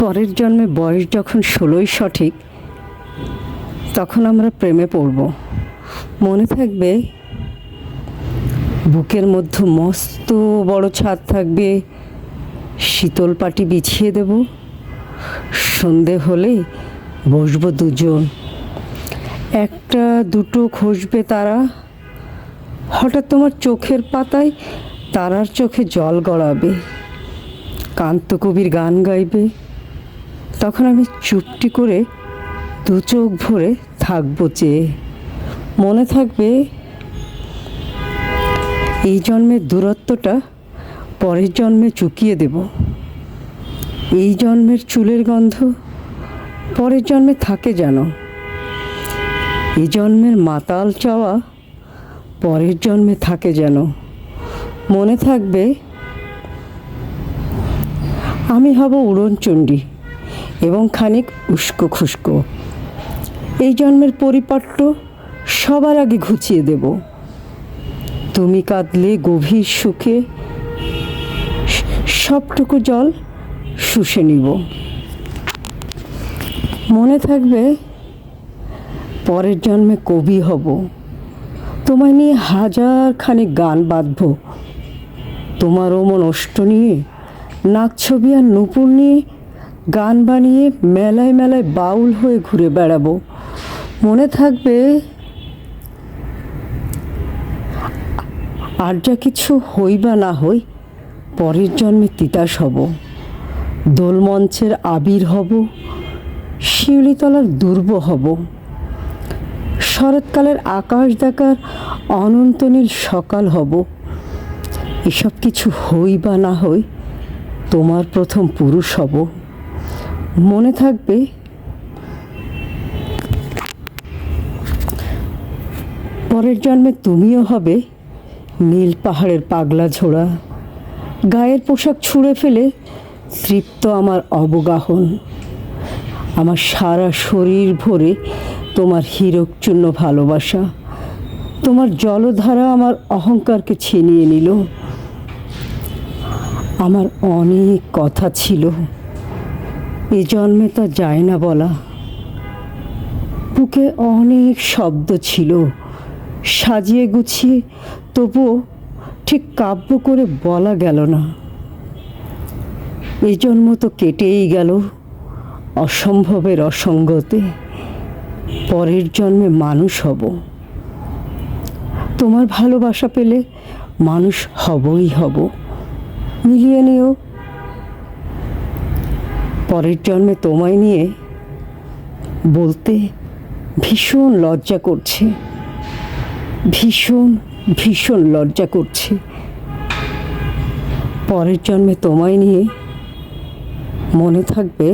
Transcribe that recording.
পরের জন্মে বয়স যখন 16ই সঠিক, তখন আমরা প্রেমে পড়ব। মনে থাকবে বুকের মধ্যে মস্ত বড় ছাদ থাকবে, শীতল পাটি বিছিয়ে দেব, সন্ধে হলে বসবো দুজন, একটা দুটো খসবে তারা, হঠাৎ তোমার চোখের পাতায় তারার চোখে জল গড়াবে, কান্তকবির গান গাইবে, তখন আমি চুপটি করে দু চোখ ভরে থাকবো চেয়ে। মনে থাকবে এই জন্মের দূরত্বটা পরের জন্মে চুকিয়ে দেব, এই জন্মের চুলের গন্ধ পরের জন্মে থাকে যেন, এই জন্মের মাতাল চাওয়া পরের জন্মে থাকে যেন। মনে থাকবে আমি হব উড়নচণ্ডী এবং খানিক উস্কো খুস্কো, এই জন্মের পরিপাট্য সবার আগে ঘুচিয়ে দেব, তুমি কাঁদলে গভীর সুখে সবটুকু জল শুষে নিব। মনে থাকবে পরের জন্মে কবি হব, তোমায় নিয়ে হাজার খানিক গান বাঁধব, তোমার অমন অষ্ট নিয়ে নাক ছবি আর নূপুর নিয়ে গান বানিয়ে মেলায় মেলায় বাউল হয়ে ঘুরে বেড়াবো। মনে থাকবে আর যা কিছু হই বা না হই পরের জন্মে তিতাস হব, দোলমঞ্চের আবির হব, শিউলিতলার দুর্ব হব, শরৎকালের আকাশ দেখার অনন্ত নীল সকাল হব। এসব কিছু হই বা না হই তোমার প্রথম পুরুষ হব। মনে থাকবে পরের জন্মে তুমিও হবে নীল পাহাড়ের পাগলা ঝোড়া, গায়ের পোশাক ছুঁড়ে ফেলে তৃপ্ত আমার অবগাহন, আমার সারা শরীর ভরে তোমার হীরকচূর্ণ ভালোবাসা, তোমার জলধারা আমার অহংকারকে ছিনিয়ে নিল। আমার অনেক কথা ছিল, এ জন্মে তা যায় না বলা, বুকে অনেক শব্দ ছিল সাজিয়ে গুছিয়ে, তবুও ঠিক কাব্য করে বলা গেল না। এই জন্ম তো কেটেই গেল অসম্ভবের অসঙ্গতে, পরের জন্মে মানুষ হব, তোমার ভালোবাসা পেলে মানুষ হবই হব। মিলিয়ে নিও পরের জন্মে তোমায় নিয়ে বলতে ভীষণ লজ্জা করছে, ভীষণ ভীষণ লজ্জা করছে। পরের জন্মে তোমায় নিয়ে মনে থাকবে